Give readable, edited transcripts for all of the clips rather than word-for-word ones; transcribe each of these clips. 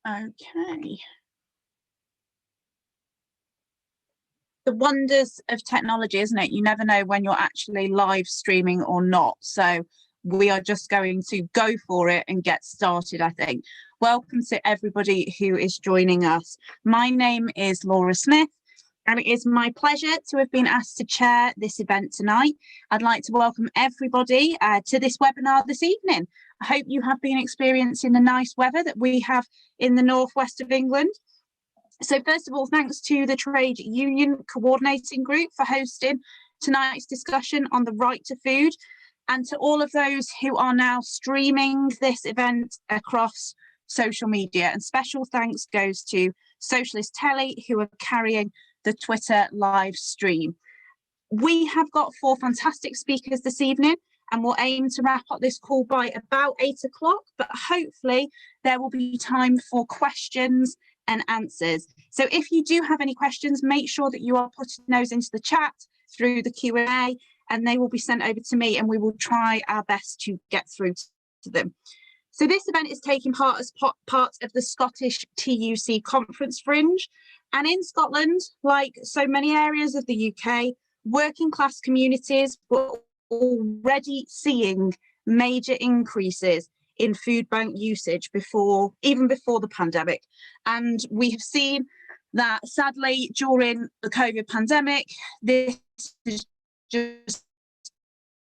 Okay. The wonders of technology, isn't it? You never know when you're actually live streaming or not. So we are just going to go for it and get started, I think. Welcome to everybody who is joining us. My name is Laura Smith, and it is my pleasure to have been asked to chair this event tonight. I'd like to welcome everybody to this webinar this evening. I hope you have been experiencing the nice weather that we have in the northwest of England. So first of all, thanks to the Trade Union Coordinating Group for hosting tonight's discussion on the right to food, and to all of those who are now streaming this event across social media. And special thanks goes to Socialist Telly, who are carrying the Twitter live stream. We have got 4 fantastic speakers this evening, and we'll aim to wrap up this call by about 8 o'clock, but hopefully there will be time for questions and answers. So if you do have any questions, make sure that you are putting those into the chat through the Q&A, and they will be sent over to me, and we will try our best to get through to them. So this event is taking part as part of the Scottish TUC Conference Fringe, and in Scotland, like so many areas of the UK, working class communities were already seeing major increases in food bank usage even before the pandemic. And we have seen that sadly during the COVID pandemic, this has just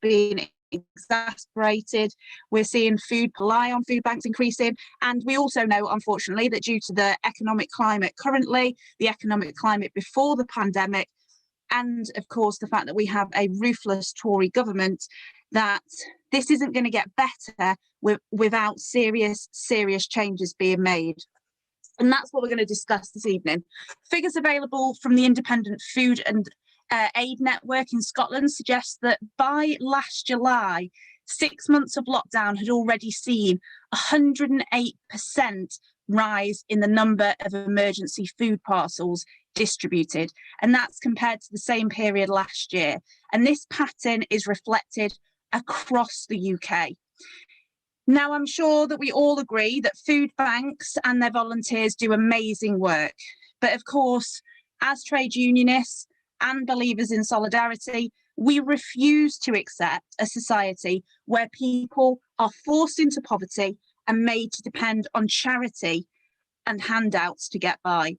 been exacerbated. We're seeing rely on food banks increasing, and we also know, unfortunately, that due to the economic climate currently, the economic climate before the pandemic, and of course the fact that we have a ruthless Tory government, that this isn't going to get better without serious changes being made. And that's what we're going to discuss this evening. Figures available from the Independent Food and Aid Network in Scotland suggest that by last July, 6 months of lockdown had already seen 108% rise in the number of emergency food parcels distributed, and that's compared to the same period last year. And this pattern is reflected across the UK. Now, I'm sure that we all agree that food banks and their volunteers do amazing work. But of course, as trade unionists and believers in solidarity, we refuse to accept a society where people are forced into poverty and made to depend on charity and handouts to get by.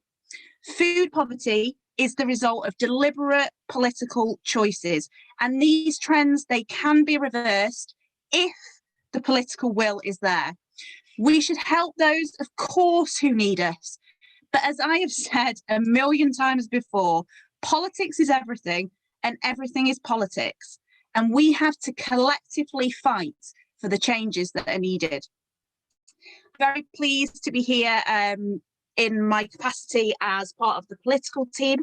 Food poverty is the result of deliberate political choices, and these trends, they can be reversed if the political will is there. We should help those, of course, who need us. But as I have said a million times before, politics is everything and everything is politics. And we have to collectively fight for the changes that are needed. Very pleased to be here in my capacity as part of the political team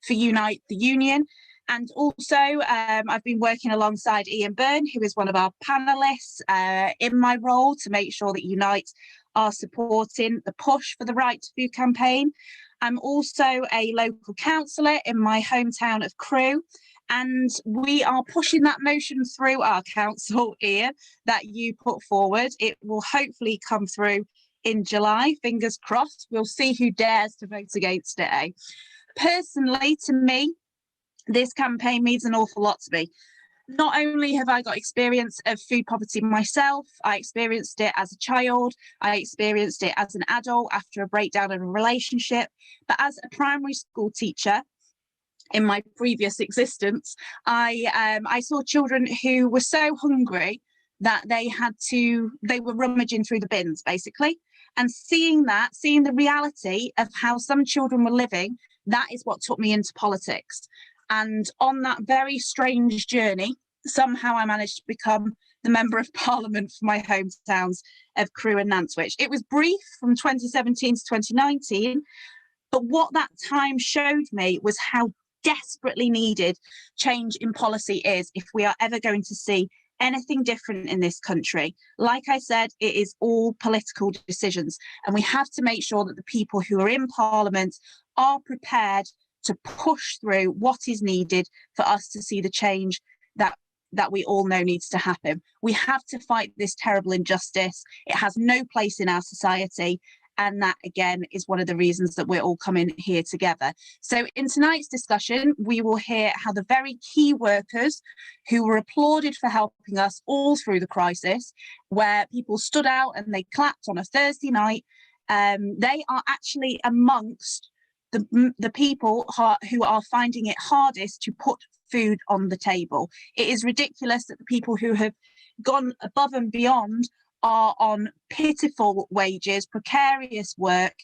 for Unite the Union. And also, I've been working alongside Ian Byrne, who is one of our panellists, in my role to make sure that Unite are supporting the push for the Right to Food campaign. I'm also a local councillor in my hometown of Crewe, and we are pushing that motion through our council, Ian, that you put forward. It will hopefully come through in July, fingers crossed. We'll see who dares to vote against it, eh? Personally, to me, this campaign means an awful lot to me. Not only have I got experience of food poverty myself, I experienced it as a child, I experienced it as an adult after a breakdown in a relationship, but as a primary school teacher in my previous existence, I saw children who were so hungry that they were rummaging through the bins, basically. And seeing the reality of how some children were living, that is what took me into politics. And on that very strange journey, somehow I managed to become the Member of Parliament for my hometowns of Crewe and Nantwich. It was brief from 2017 to 2019, but what that time showed me was how desperately needed change in policy is if we are ever going to see anything different in this country. Like I said, it is all political decisions, and we have to make sure that the people who are in Parliament are prepared to push through what is needed for us to see the change that we all know needs to happen. We have to fight this terrible injustice. It has no place in our society, And that, again, is one of the reasons that we're all coming here together. So in tonight's discussion, we will hear how the very key workers who were applauded for helping us all through the crisis, where people stood out and they clapped on a Thursday night, they are actually amongst the people who are finding it hardest to put food on the table. It is ridiculous that the people who have gone above and beyond are on pitiful wages, precarious work,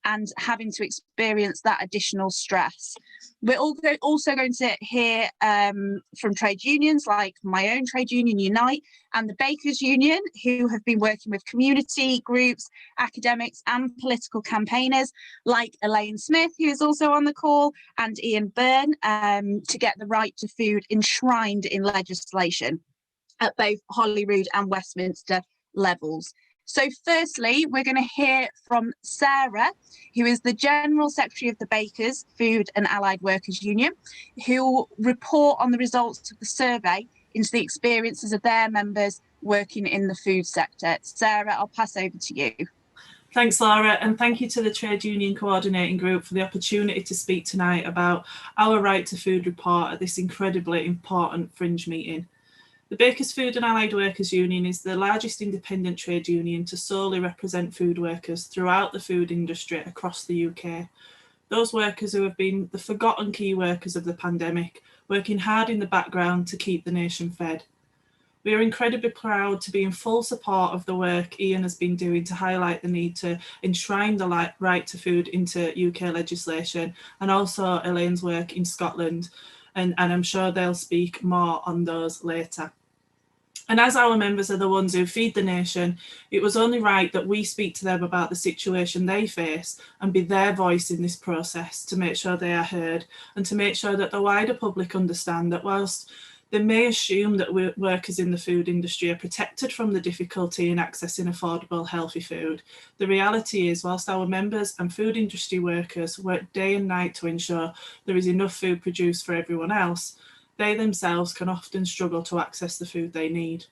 and having to experience that additional stress. We're also going to hear from trade unions like my own trade union, Unite, and the Bakers Union, who have been working with community groups, academics and political campaigners like Elaine Smith, who is also on the call, and Ian Byrne, to get the right to food enshrined in legislation at both Holyrood and Westminster levels. So firstly, we're going to hear from Sarah, who is the General Secretary of the Bakers, Food and Allied Workers Union, who will report on the results of the survey into the experiences of their members working in the food sector. Sarah, I'll pass over to you. Thanks, Laura, and thank you to the Trade Union Coordinating Group for the opportunity to speak tonight about our Right to Food report at this incredibly important fringe meeting. The Bakers Food and Allied Workers Union is the largest independent trade union to solely represent food workers throughout the food industry across the UK. Those workers who have been the forgotten key workers of the pandemic, working hard in the background to keep the nation fed. We are incredibly proud to be in full support of the work Ian has been doing to highlight the need to enshrine the right to food into UK legislation, and also Elaine's work in Scotland, and I'm sure they'll speak more on those later. And as our members are the ones who feed the nation, it was only right that we speak to them about the situation they face and be their voice in this process to make sure they are heard, and to make sure that the wider public understand that whilst they may assume that workers in the food industry are protected from the difficulty in accessing affordable, healthy food, the reality is, whilst our members and food industry workers work day and night to ensure there is enough food produced for everyone else, they themselves can often struggle to access the food they need.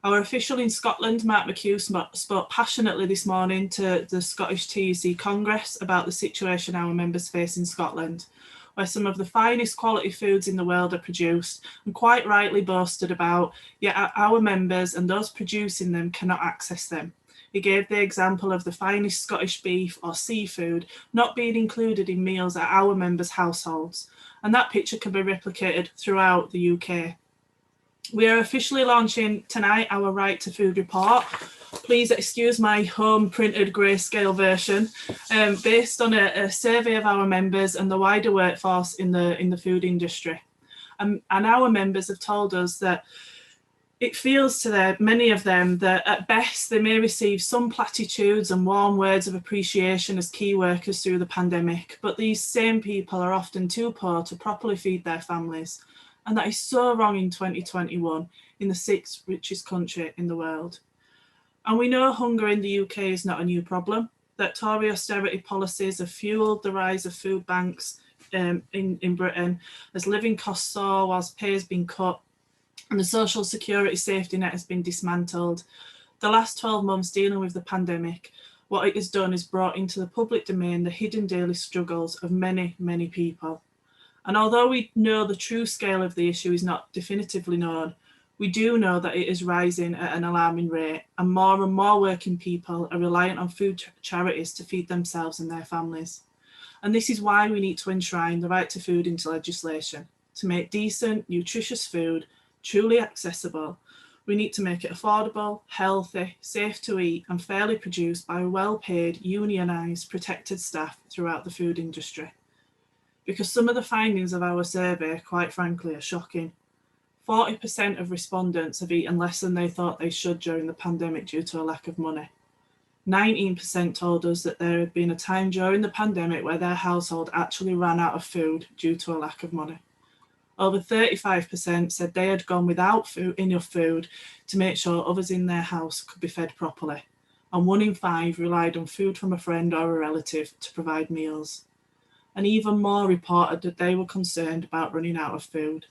Our official in Scotland, Mark McHugh, spoke passionately this morning to the Scottish TUC Congress about the situation our members face in Scotland, where some of the finest quality foods in the world are produced and quite rightly boasted about, yet our members and those producing them cannot access them. He gave the example of the finest Scottish beef or seafood not being included in meals at our members' households, and that picture can be replicated throughout the UK. We are officially launching tonight our Right to Food report. Please excuse my home printed grayscale version, based on a survey of our members and the wider workforce in the food industry. And our members have told us that it feels to many of them that at best they may receive some platitudes and warm words of appreciation as key workers through the pandemic, but these same people are often too poor to properly feed their families. And that is so wrong in 2021, in the sixth richest country in the world. And we know hunger in the UK is not a new problem, that Tory austerity policies have fuelled the rise of food banks in Britain as living costs soar whilst pay has been cut, and the social security safety net has been dismantled. The last 12 months dealing with the pandemic, what it has done is brought into the public domain the hidden daily struggles of many, many people. And although we know the true scale of the issue is not definitively known, we do know that it is rising at an alarming rate, and more working people are reliant on food charities to feed themselves and their families. And this is why we need to enshrine the right to food into legislation. To make decent, nutritious food truly accessible, we need to make it affordable, healthy, safe to eat, and fairly produced by well-paid, unionised, protected staff throughout the food industry. Because some of the findings of our survey, quite frankly, are shocking. 40% of respondents have eaten less than they thought they should during the pandemic due to a lack of money. 19% told us that there had been a time during the pandemic where their household actually ran out of food due to a lack of money. Over 35% said they had gone without enough food to make sure others in their house could be fed properly. And 1 in 5 relied on food from a friend or a relative to provide meals. And even more reported that they were concerned about running out of food.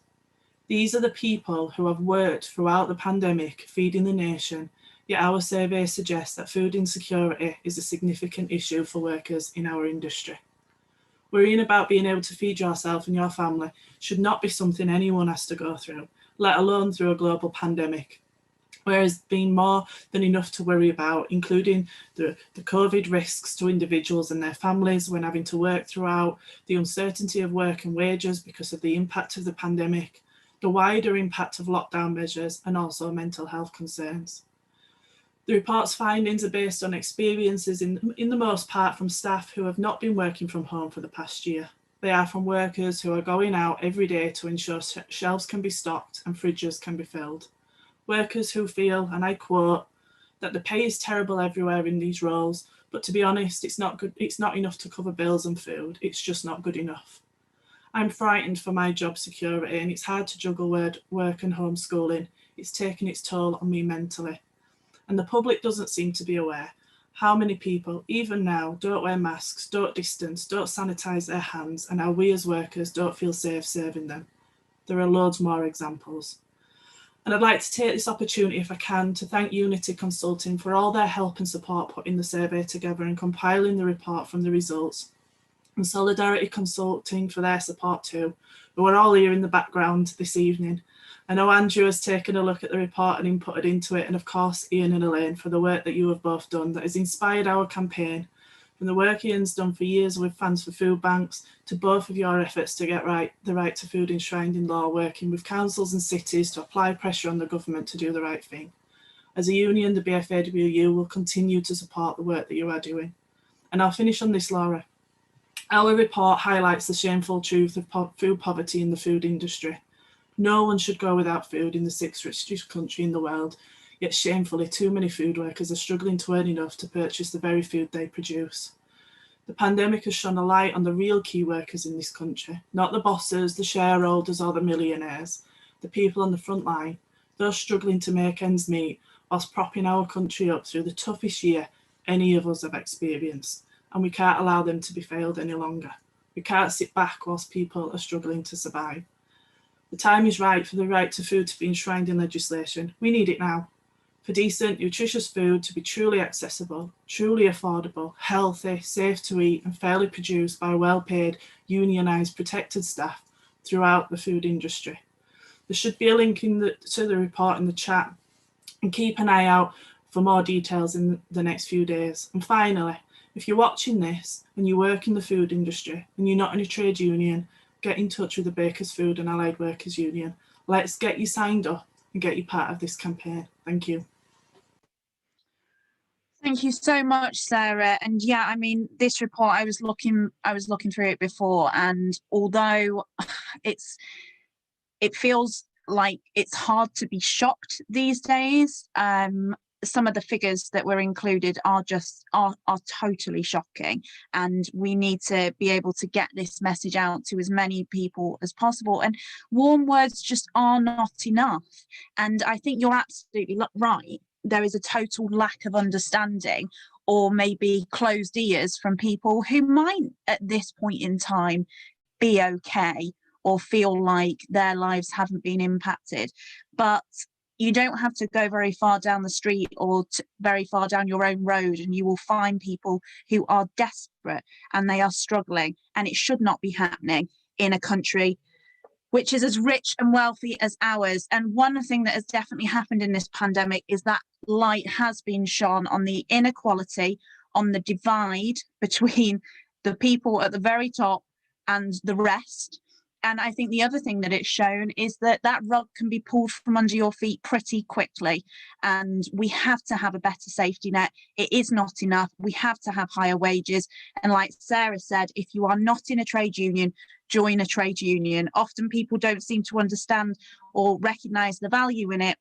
These are the people who have worked throughout the pandemic, feeding the nation, Yet our survey suggests that food insecurity is a significant issue for workers in our industry. Worrying about being able to feed yourself and your family should not be something anyone has to go through, let alone through a global pandemic. Whereas been more than enough to worry about, including the COVID risks to individuals and their families when having to work throughout, the uncertainty of work and wages because of the impact of the pandemic, the wider impact of lockdown measures, and also mental health concerns. The report's findings are based on experiences in the most part from staff who have not been working from home for the past year. They are from workers who are going out every day to ensure shelves can be stocked and fridges can be filled. Workers who feel, and I quote, that the pay is terrible everywhere in these roles, but to be honest, it's not enough to cover bills and food. It's just not good enough. I'm frightened for my job security, and it's hard to juggle work and homeschooling. It's taken its toll on me mentally. And the public doesn't seem to be aware how many people, even now, don't wear masks, don't distance, don't sanitise their hands, and how we as workers don't feel safe serving them. There are loads more examples. And I'd like to take this opportunity, if I can, to thank Unity Consulting for all their help and support putting the survey together and compiling the report from the results, and Solidarity Consulting for their support too, who are all here in the background this evening. I know Andrew has taken a look at the report and inputted into it, and of course Ian and Elaine for the work that you have both done that has inspired our campaign. From the work Ian's done for years with Fans for Food Banks to both of your efforts to get the right to food enshrined in law, working with councils and cities to apply pressure on the government to do the right thing. As a union, the BFAWU will continue to support the work that you are doing. And I'll finish on this, Laura. Our report highlights the shameful truth of food poverty in the food industry. No one should go without food in the sixth richest country in the world, yet shamefully too many food workers are struggling to earn enough to purchase the very food they produce. The pandemic has shone a light on the real key workers in this country, not the bosses, the shareholders or the millionaires, the people on the front line, those struggling to make ends meet whilst propping our country up through the toughest year any of us have experienced, and we can't allow them to be failed any longer. We can't sit back whilst people are struggling to survive. The time is right for the right to food to be enshrined in legislation. We need it now. For decent, nutritious food to be truly accessible, truly affordable, healthy, safe to eat, and fairly produced by well-paid, unionised, protected staff throughout the food industry. There should be a link to the report in the chat, and keep an eye out for more details in the next few days. And finally, if you're watching this and you work in the food industry and you're not in a trade union, get in touch with the Bakers Food and Allied Workers Union. Let's get you signed up and get you part of this campaign. Thank you. Thank you so much, Sarah. And yeah, I mean, this report, I was looking through it before, and although it feels like it's hard to be shocked these days, some of the figures that were included are totally shocking, and we need to be able to get this message out to as many people as possible. And warm words just are not enough. And I think you're absolutely right. There is a total lack of understanding, or maybe closed ears from people who might at this point in time be okay or feel like their lives haven't been impacted. But you don't have to go very far down the street or very far down your own road, and you will find people who are desperate and they are struggling, and it should not be happening in a country which is as rich and wealthy as ours. And one thing that has definitely happened in this pandemic is that light has been shone on the inequality, on the divide between the people at the very top and the rest. And I think the other thing that it's shown is that that rug can be pulled from under your feet pretty quickly. And we have to have a better safety net. It is not enough. We have to have higher wages. And like Sarah said, if you are not in a trade union, join a trade union. Often people don't seem to understand or recognise the value in it.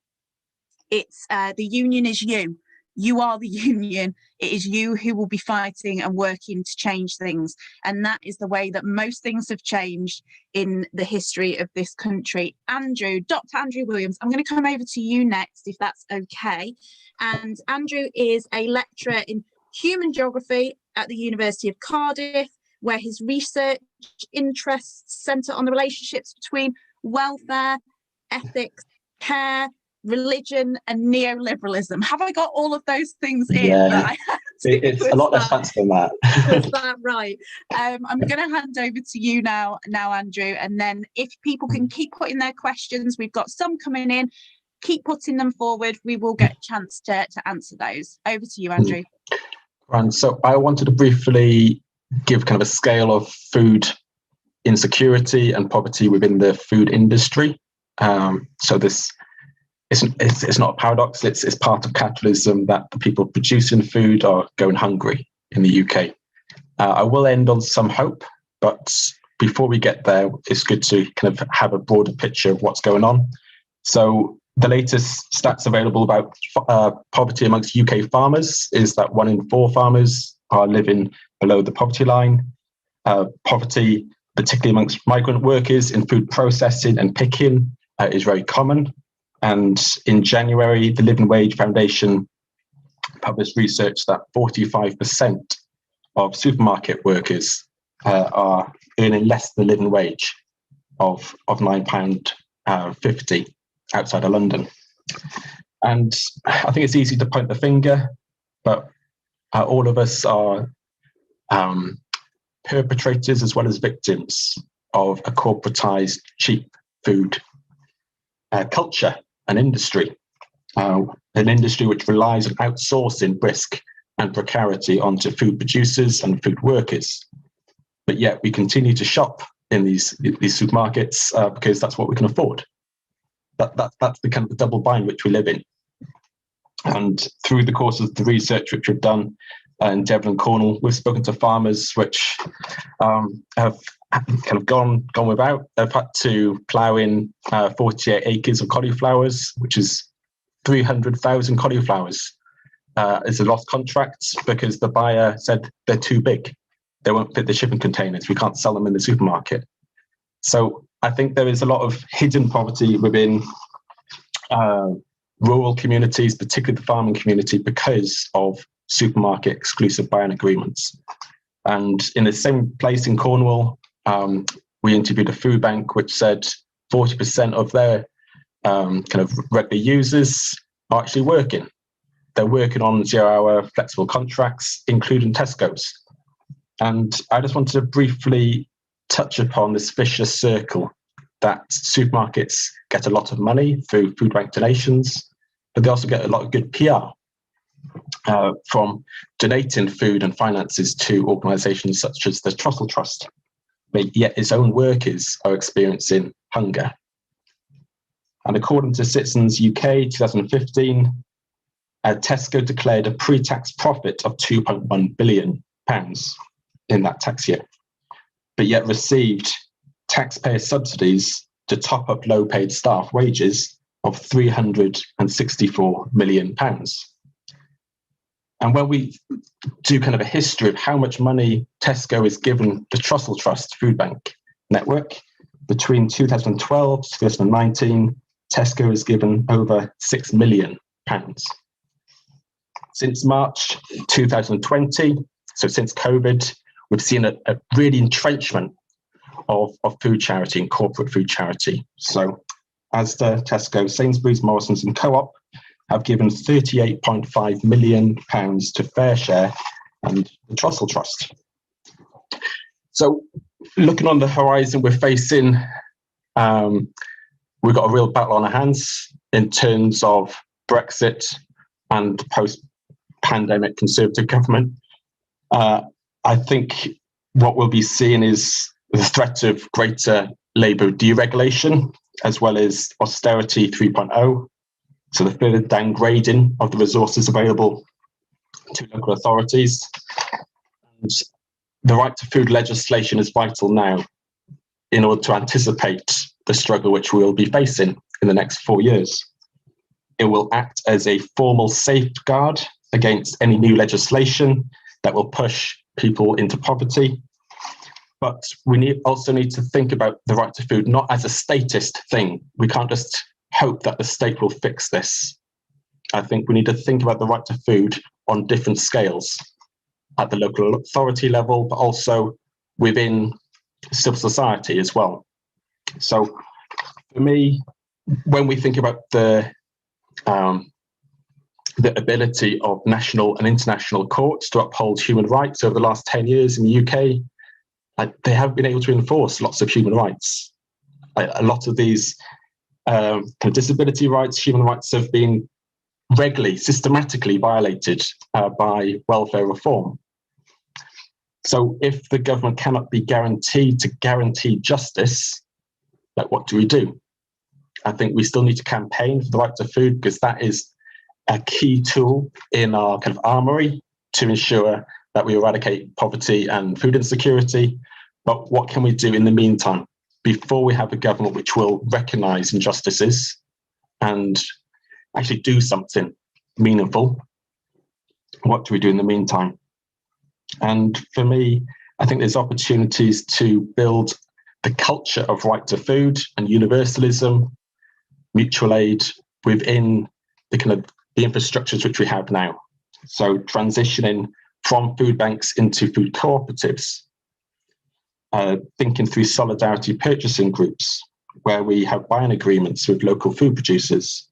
It's the union is you. You are the union. It is you who will be fighting and working to change things. And that is the way that most things have changed in the history of this country. Andrew, Dr. Andrew Williams, I'm going to come over to you next, if that's okay. And Andrew is a lecturer in human geography at the University of Cardiff, where his research interests centre on the relationships between welfare, ethics, care, religion and neoliberalism. Have I got all of those things in? Yeah, That I had to, it's a lot less fancy than that. was that right? I'm going to hand over to you now, Andrew, and then if people can keep putting their questions, we've got some coming in. Keep putting them forward. We will get a chance to answer those. Over to you, Andrew. And so I wanted to briefly give kind of a scale of food insecurity and poverty within the food industry. So this it's not a paradox. It's part of capitalism that the people producing food are going hungry in the UK. I will end on some hope, but before we get there, it's good to kind of have a broader picture of what's going on. So the latest stats available about poverty amongst UK farmers is that 1 in 4 farmers are living below the poverty line. Poverty, particularly amongst migrant workers in food processing and picking, is very common. And in January, the Living Wage Foundation published research that 45% of supermarket workers are earning less than the living wage of £9.50 outside of London. And I think it's easy to point the finger, but all of us are perpetrators as well as victims of a corporatized cheap food culture and industry, an industry which relies on outsourcing risk and precarity onto food producers and food workers. But yet we continue to shop in these supermarkets because that's what we can afford. That's the kind of the double bind which we live in. And through the course of the research which we've done in Devon and Cornwall, we've spoken to farmers which have kind of gone without. They've had to plough in 48 acres of cauliflowers, which is 300,000 cauliflowers. It's a lost contract because the buyer said they're too big. They won't fit the shipping containers. We can't sell them in the supermarket. So I think there is a lot of hidden poverty within rural communities, particularly the farming community, because of supermarket exclusive buying agreements. And in the same place in Cornwall, we interviewed a food bank which said 40% of their kind of regular users are actually working. They're working on 0-hour flexible contracts, including Tesco's. And I just wanted to briefly touch upon this vicious circle that supermarkets get a lot of money through food bank donations, but they also get a lot of good PR from donating food and finances to organisations such as the Trussell Trust, but yet its own workers are experiencing hunger. And according to Citizens UK 2015, Tesco declared a pre-tax profit of £2.1 billion in that tax year, but yet received taxpayer subsidies to top up low-paid staff wages of £364 million. And when we do kind of a history of how much money Tesco has given the Trussell Trust Food Bank network, between 2012 to 2019, Tesco has given over £6 million. Since March 2020, so since COVID, we've seen a really entrenchment of food charity and corporate food charity. So Asda, Tesco, Sainsbury's, Morrisons and Co-op have given £38.5 million to FareShare and the Trussell Trust. So looking on the horizon, we're facing, we've got a real battle on our hands in terms of Brexit and post-pandemic Conservative government. I think what we'll be seeing is the threat of greater labour deregulation, as well as austerity 3.0. So the further downgrading of the resources available to local authorities. And the right to food legislation is vital now in order to anticipate the struggle which we'll be facing in the next 4 years. It will act as a formal safeguard against any new legislation that will push people into poverty. But we also need to think about the right to food not as a statist thing. We can't just hope that the state will fix this. I think we need to think about the right to food on different scales, at the local authority level, but also within civil society as well. So for me, when we think about the the ability of national and international courts to uphold human rights over the last 10 years in the UK, they have been able to enforce lots of human rights. A lot of these kind of disability rights, human rights have been regularly, systematically violated by welfare reform. So if the government cannot be guaranteed to guarantee justice, what do we do? I think we still need to campaign for the right to food, because that is a key tool in our kind of armory to ensure that we eradicate poverty and food insecurity. But what can we do in the meantime, before we have a government which will recognise injustices and actually do something meaningful? What do we do in the meantime? And for me, I think there's opportunities to build the culture of right to food and universalism, mutual aid within the kind of the infrastructures which we have now. So transitioning from food banks into food cooperatives, thinking through solidarity purchasing groups where we have buying agreements with local food producers,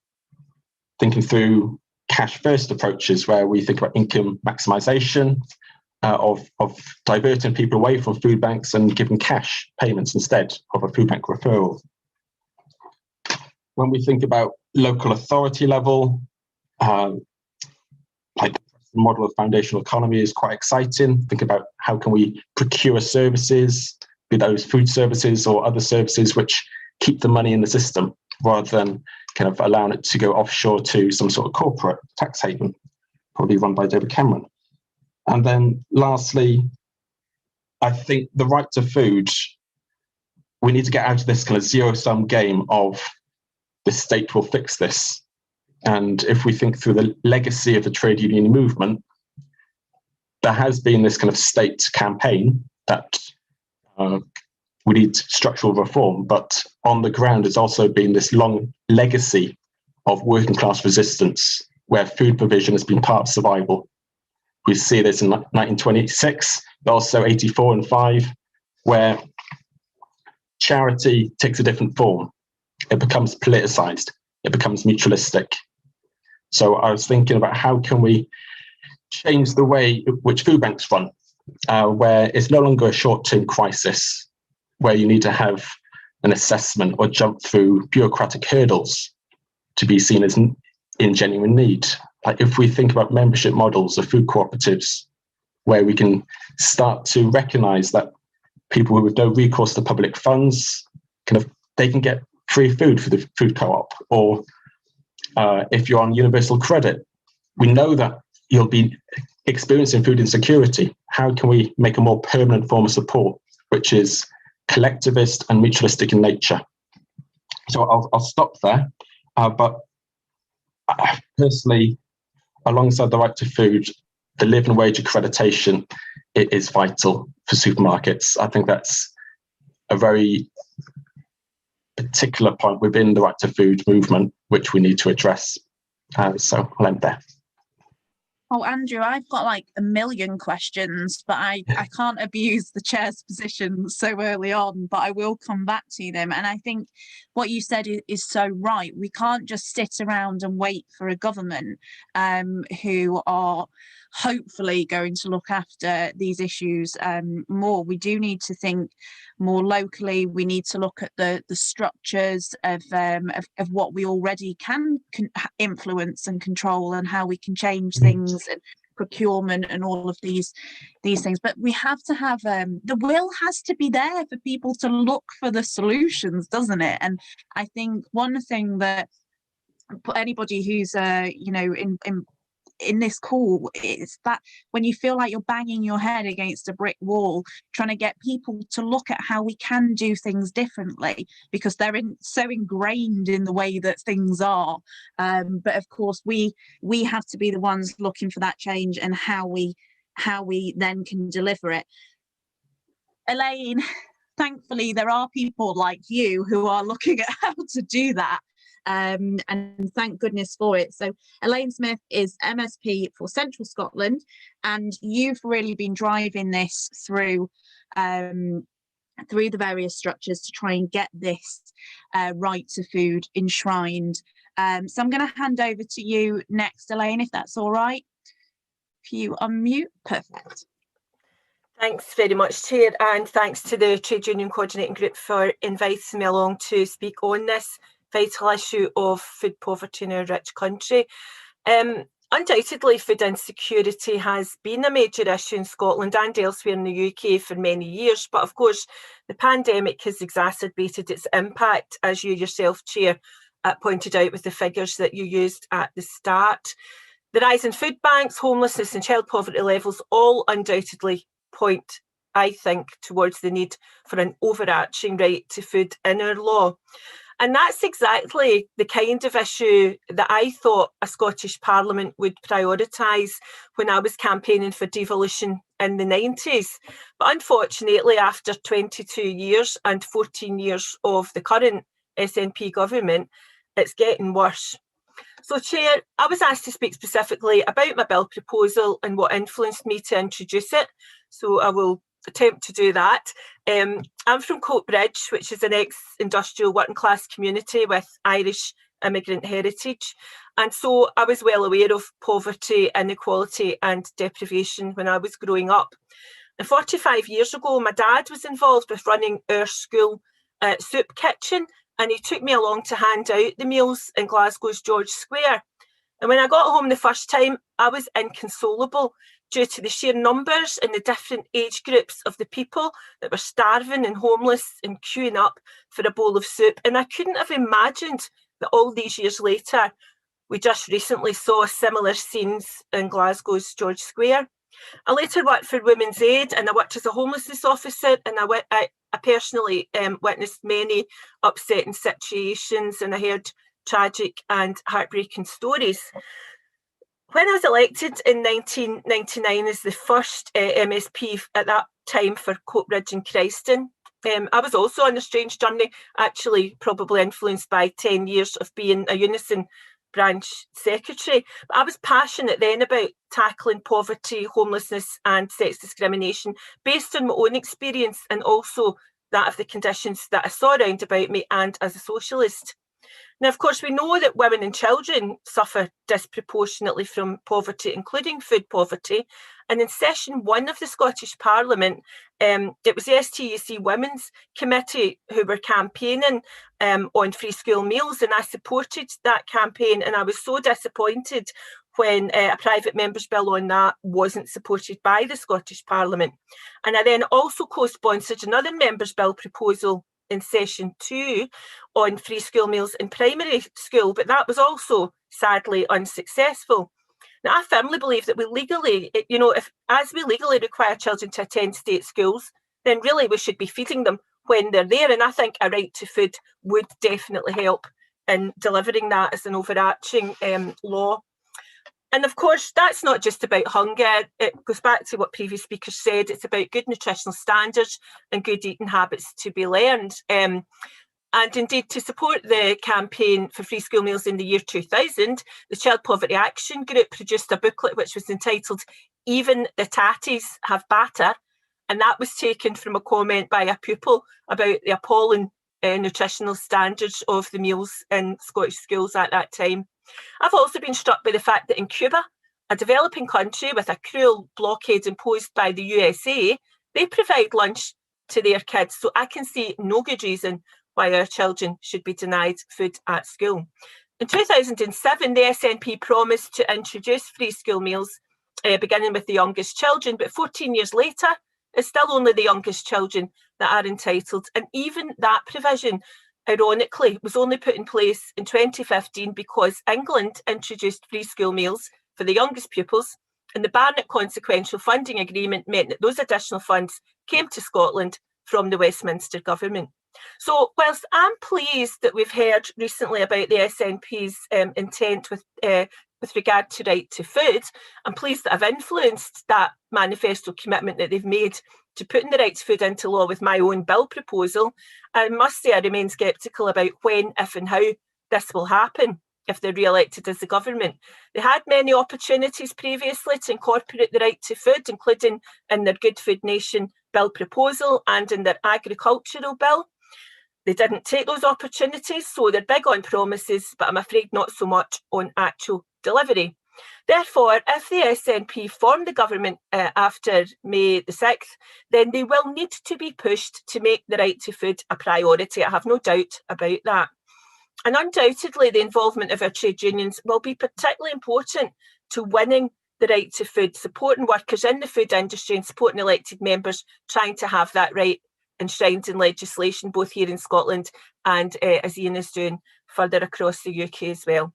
thinking through cash first approaches where we think about income maximisation, of diverting people away from food banks and giving cash payments instead of a food bank referral. When we think about local authority level, like the model of foundational economy is quite exciting. Think about how can we procure services, be those food services or other services which keep the money in the system rather than kind of allowing it to go offshore to some sort of corporate tax haven, probably run by David Cameron. And then lastly, I think the right to food, we need to get out of this kind of zero-sum game of the state will fix this. And if we think through the legacy of the trade union movement, there has been this kind of state campaign that we need structural reform, but on the ground there's also been this long legacy of working class resistance where food provision has been part of survival. We see this in 1926, but also 84 and 5, where charity takes a different form. It becomes politicized. It becomes mutualistic. So I was thinking about how can we change the way which food banks run, where it's no longer a short-term crisis, where you need to have an assessment or jump through bureaucratic hurdles to be seen as in genuine need. Like if we think about membership models of food cooperatives, where we can start to recognise that people with no recourse to public funds, they can get free food for the food co-op, or if you're on universal credit, we know that you'll be experiencing food insecurity. How can we make a more permanent form of support, which is collectivist and mutualistic in nature? So I'll stop there, but personally, alongside the right to food, the living wage accreditation is vital for supermarkets. I think that's a very particular point within the right to food movement, which we need to address. So I'll end there. Oh, Andrew, I've got like a million questions, but I can't abuse the chair's position so early on, but I will come back to them. And I think what you said is so right. We can't just sit around and wait for a government who are hopefully going to look after these issues more. We do need to think more locally. We need to look at the structures of what we already can influence and control, and how we can change things, and procurement and all of these things. But we have to have the will has to be there for people to look for the solutions, doesn't it? And I think one thing that anybody who's in this call is that when you feel like you're banging your head against a brick wall, trying to get people to look at how we can do things differently, because they're so ingrained in the way that things are. But of course, we have to be the ones looking for that change, and how we then can deliver it. Elaine, thankfully, there are people like you who are looking at how to do that. And thank goodness for it. So Elaine Smith is MSP for Central Scotland, and you've really been driving this through the various structures to try and get this right to food enshrined So I'm going to hand over to you next, Elaine, if that's all right. If you unmute, perfect. Thanks very much, Chair, and thanks to the Trade Union Coordinating Group for inviting me along to speak on this vital issue of food poverty in our rich country. Undoubtedly, food insecurity has been a major issue in Scotland and elsewhere in the UK for many years, but of course the pandemic has exacerbated its impact, as you yourself, Chair, pointed out with the figures that you used at the start. The rise in food banks, homelessness and child poverty levels all undoubtedly point, I think, towards the need for an overarching right to food in our law. And that's exactly the kind of issue that I thought a Scottish Parliament would prioritise when I was campaigning for devolution in the 90s. But unfortunately, after 22 years and 14 years of the current SNP government, it's getting worse. So, Chair, I was asked to speak specifically about my bill proposal and what influenced me to introduce it. So I will attempt to do that. I'm from Coatbridge, which is an ex-industrial working class community with Irish immigrant heritage. And so I was well aware of poverty, inequality and deprivation when I was growing up. And 45 years ago, my dad was involved with running our school soup kitchen, and he took me along to hand out the meals in Glasgow's George Square. And when I got home the first time, I was inconsolable due to the sheer numbers and the different age groups of the people that were starving and homeless and queuing up for a bowl of soup. And I couldn't have imagined that all these years later, we just recently saw similar scenes in Glasgow's George Square. I later worked for Women's Aid, and I worked as a homelessness officer, and I personally witnessed many upsetting situations, and I heard tragic and heartbreaking stories. When I was elected in 1999 as the first MSP at that time for Coatbridge and Christen, I was also on a strange journey, actually probably influenced by 10 years of being a Unison branch secretary. But I was passionate then about tackling poverty, homelessness and sex discrimination based on my own experience and also that of the conditions that I saw around about me and as a socialist. Now, of course, we know that women and children suffer disproportionately from poverty, including food poverty. And in session 1 of the Scottish Parliament, it was the STUC Women's Committee who were campaigning on free school meals, and I supported that campaign. And I was so disappointed when a private member's bill on that wasn't supported by the Scottish Parliament. And I then also co-sponsored another member's bill proposal in session 2 on free school meals in primary school, but that was also sadly unsuccessful. Now, I firmly believe that we legally, as we legally require children to attend state schools, then really we should be feeding them when they're there. And I think a right to food would definitely help in delivering that as an overarching law. And of course, that's not just about hunger. It goes back to what previous speakers said. It's about good nutritional standards and good eating habits to be learned. And indeed, to support the campaign for free school meals in the year 2000, the Child Poverty Action Group produced a booklet which was entitled "Even the Tatties Have Batter." And that was taken from a comment by a pupil about the appalling nutritional standards of the meals in Scottish schools at that time. I've also been struck by the fact that in Cuba, a developing country with a cruel blockade imposed by the USA, they provide lunch to their kids. So I can see no good reason why our children should be denied food at school. In 2007, the SNP promised to introduce free school meals, beginning with the youngest children, but 14 years later, it's still only the youngest children that are entitled. And even that provision, ironically, was only put in place in 2015 because England introduced free school meals for the youngest pupils, and the Barnett Consequential Funding Agreement meant that those additional funds came to Scotland from the Westminster government. So whilst I'm pleased that we've heard recently about the SNP's intent with regard to right to food, I'm pleased that I've influenced that manifesto commitment that they've made to putting the right to food into law with my own bill proposal. I must say I remain sceptical about when, if and how this will happen if they're re-elected as the government. They had many opportunities previously to incorporate the right to food, including in their Good Food Nation bill proposal and in their agricultural bill. they didn't take those opportunities, so they're big on promises, but I'm afraid not so much on actual delivery. Therefore, if the SNP form the government after May the 6th, then they will need to be pushed to make the right to food a priority. I have no doubt about that. And undoubtedly, the involvement of our trade unions will be particularly important to winning the right to food, supporting workers in the food industry and supporting elected members trying to have that right enshrined in legislation, both here in Scotland and, as Ian is doing, further across the UK as well.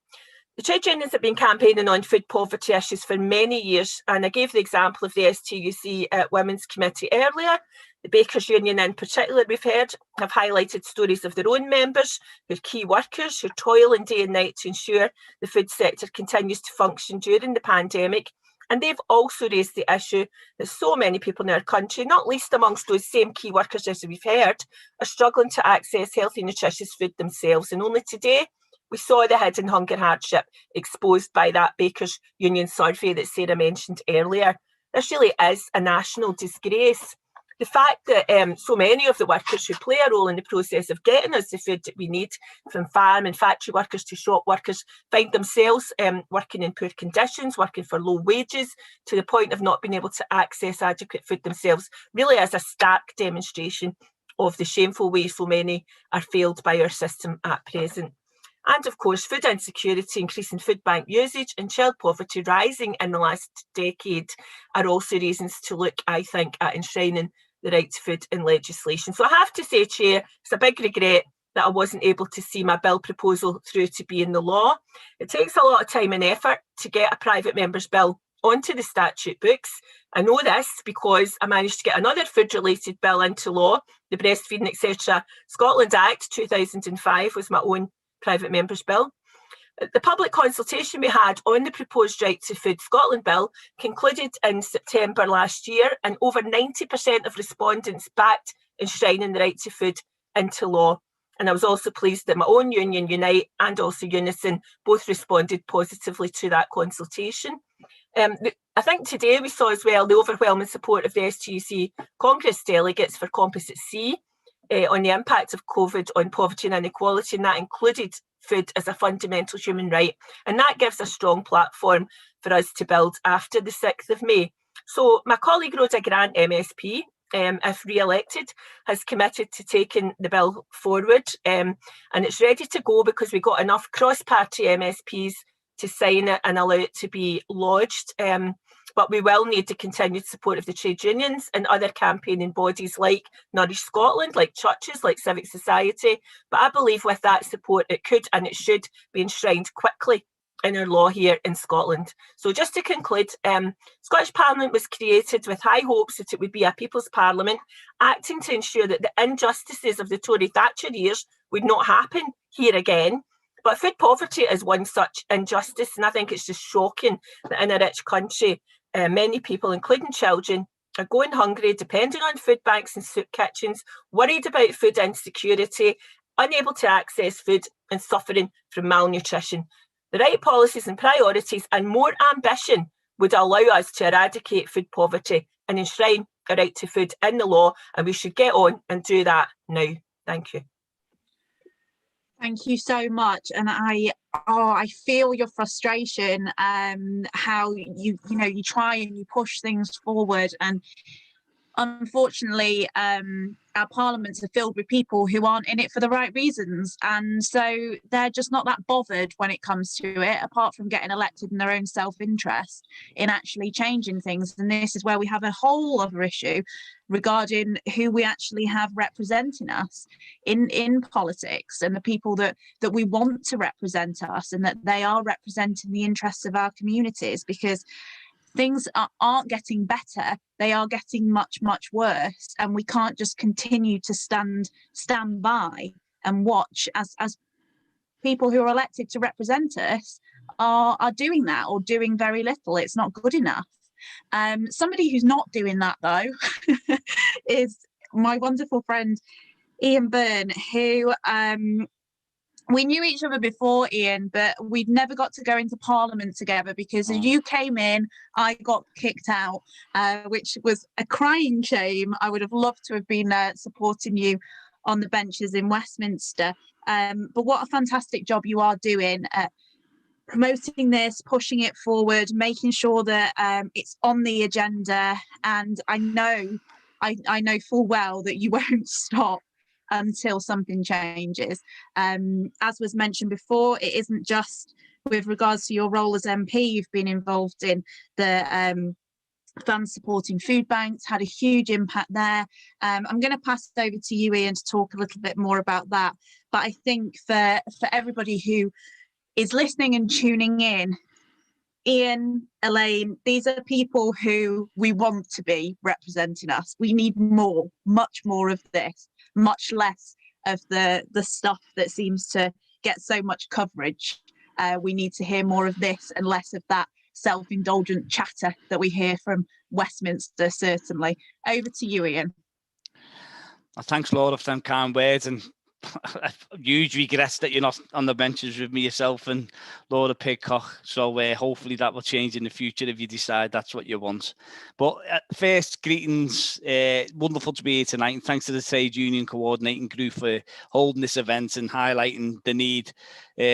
The trade unions have been campaigning on food poverty issues for many years, and I gave the example of the STUC Women's Committee earlier. The Bakers Union in particular, we've heard, have highlighted stories of their own members, who are key workers, who toil day and night to ensure the food sector continues to function during the pandemic. And they've also raised the issue that so many people in our country, not least amongst those same key workers as we've heard, are struggling to access healthy, nutritious food themselves. And only today, we saw the hidden hunger hardship exposed by that Bakers Union survey that Sarah mentioned earlier. This really is a national disgrace. The fact that so many of the workers who play a role in the process of getting us the food that we need, from farm and factory workers to shop workers, find themselves working in poor conditions, working for low wages, to the point of not being able to access adequate food themselves, really is a stark demonstration of the shameful way so many are failed by our system at present. And of course, food insecurity, increasing food bank usage and child poverty rising in the last decade are also reasons to look, I think, at enshrining the right to food in legislation. So I have to say, Chair, it's a big regret that I wasn't able to see my bill proposal through to be in the law. It takes a lot of time and effort to get a private member's bill onto the statute books. I know this because I managed to get another food-related bill into law. The Breastfeeding Etc. Scotland Act 2005 was my own private member's bill. The public consultation we had on the proposed Right to Food Scotland bill concluded in September last year, and over 90% of respondents backed enshrining the right to food into law. And I was also pleased that my own union, Unite, and also Unison, both responded positively to that consultation. I think today we saw as well the overwhelming support of the STUC Congress delegates for Composite C on the impact of COVID on poverty and inequality, and that included food as a fundamental human right. And that gives a strong platform for us to build after the 6th of May. So my colleague Rhoda Grant, MSP, if re-elected, has committed to taking the bill forward, and it's ready to go because we got enough cross-party MSPs to sign it and allow it to be lodged. But we will need the continued support of the trade unions and other campaigning bodies like Nourish Scotland, like churches, like civic society. But I believe with that support, it could and it should be enshrined quickly in our law here in Scotland. So just to conclude, Scottish Parliament was created with high hopes that it would be a People's Parliament, acting to ensure that the injustices of the Tory Thatcher years would not happen here again. But food poverty is one such injustice, and I think it's just shocking that in a rich country, many people, including children, are going hungry, depending on food banks and soup kitchens, worried about food insecurity, unable to access food, and suffering from malnutrition. The right policies and priorities and more ambition would allow us to eradicate food poverty and enshrine a right to food in the law, and we should get on and do that now. Thank you. Thank you so much, and I feel your frustration. How you try and you push things forward, and unfortunately, our parliaments are filled with people who aren't in it for the right reasons, and so they're just not that bothered when it comes to it, apart from getting elected in their own self-interest in actually changing things. And this is where we have a whole other issue regarding who we actually have representing us in politics, and the people that we want to represent us, and that they are representing the interests of our communities, because things aren't getting better, they are getting much, much worse, and we can't just continue to stand by and watch as people who are elected to represent us are doing that, or doing very little. It's not good enough. Somebody who's not doing that, though, is my wonderful friend Ian Byrne, who we knew each other before, Ian, but we'd never got to go into Parliament together because as you came in, I got kicked out, which was a crying shame. I would have loved to have been supporting you on the benches in Westminster. But what a fantastic job you are doing at promoting this, pushing it forward, making sure that it's on the agenda. And I know full well that you won't stop until something changes. As was mentioned before, it isn't just with regards to your role as MP. You've been involved in the fans supporting food banks, had a huge impact there. I'm going to pass it over to you, Ian, to talk a little bit more about that. But I think for everybody who is listening and tuning in, Ian, Elaine, these are people who we want to be representing us. We need more, much more of this, much less of the stuff that seems to get so much coverage. We need to hear more of this and less of that self-indulgent chatter that we hear from Westminster, certainly. Over to you, Ian. Well, thanks, Laura, for them kind words, and huge regrets that you're not on the benches with me, yourself and Laura Pidcock. So hopefully that will change in the future if you decide that's what you want. But first, greetings. Wonderful to be here tonight, and thanks to the Trade Union Coordinating Group for holding this event and highlighting the need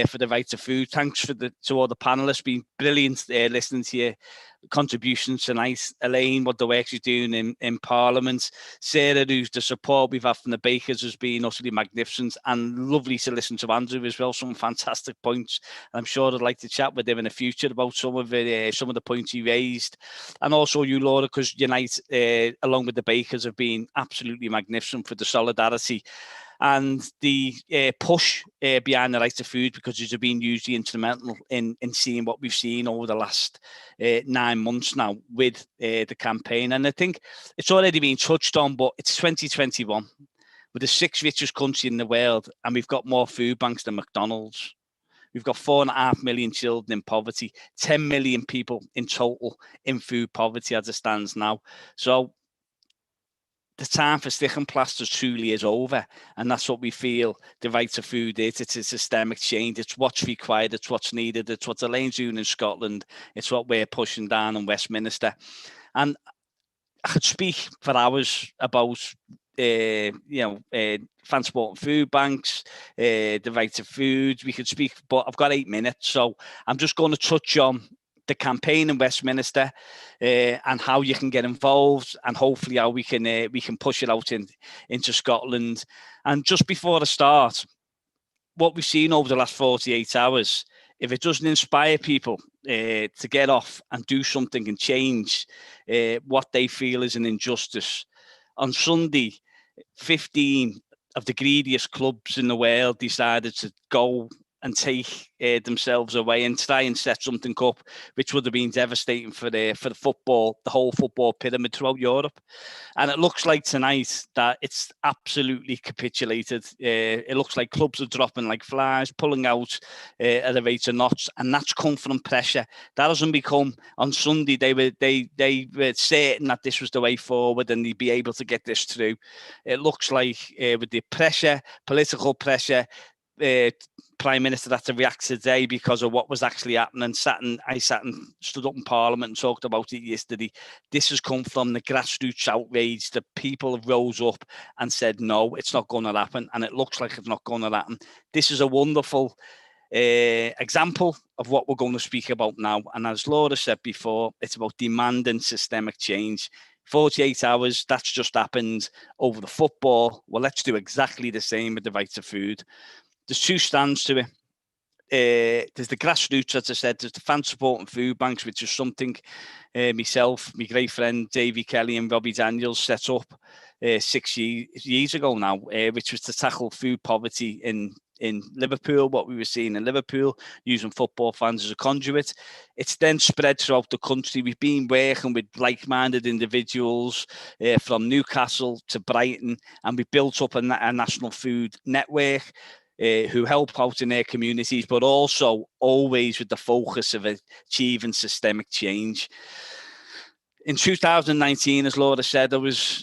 for the right to food. Thanks to all the panelists. Been brilliant listening to you contributions tonight. Elaine, what the work she's doing in Parliament. Sarah, who's the support we've had from the bakers, has been utterly magnificent, and lovely to listen to Andrew as well. Some fantastic points. I'm sure I'd like to chat with him in the future about some of the points he raised, and also you, Laura, because Unite, along with the bakers, have been absolutely magnificent for the solidarity and the push behind the right to food, because it's been hugely instrumental in seeing what we've seen over the last 9 months now with the campaign. And I think it's already been touched on, but it's 2021. We're the 6th richest country in the world, and we've got more food banks than McDonald's. We've got 4.5 million children in poverty, 10 million people in total in food poverty as it stands now. So the time for stick and plasters truly is over, and that's what we feel the right to food is. It's a systemic change. It's what's required. It's what's needed. It's what Elaine's doing in Scotland. It's what we're pushing down in Westminster. And I could speak for hours about transport and food banks, the right to food. We could speak, but I've got 8 minutes, so I'm just going to touch on the campaign in Westminster and how you can get involved, and hopefully how we can push it out into Scotland. And just before I start, what we've seen over the last 48 hours, if it doesn't inspire people to get off and do something and change what they feel is an injustice. On Sunday, 15 of the greediest clubs in the world decided to go and take themselves away and try and set something up, which would have been devastating for the football, the whole football pyramid throughout Europe. And it looks like tonight that it's absolutely capitulated. It looks like clubs are dropping like flies, pulling out at a rate of knots, and that's come from pressure. That hasn't become on Sunday. They were certain that this was the way forward and they'd be able to get this through. It looks like with the pressure, political pressure, Prime Minister had to react today because of what was actually happening. I stood up in Parliament and talked about it yesterday. This has come from the grassroots outrage. The people have rose up and said, no, it's not going to happen. And it looks like it's not going to happen. This is a wonderful example of what we're going to speak about now. And as Laura said before, it's about demanding systemic change. 48 hours, that's just happened over the football. Well, let's do exactly the same with the right to food. There's 2 strands to it. There's the grassroots, as I said, there's the fan support and food banks, which is something myself, my great friend Davy Kelly and Robbie Daniels set up 6 years ago now, which was to tackle food poverty in Liverpool, what we were seeing in Liverpool, using football fans as a conduit. It's then spread throughout the country. We've been working with like-minded individuals from Newcastle to Brighton, and we built up a national food network who help out in their communities, but also always with the focus of achieving systemic change. In 2019, as Laura said, I was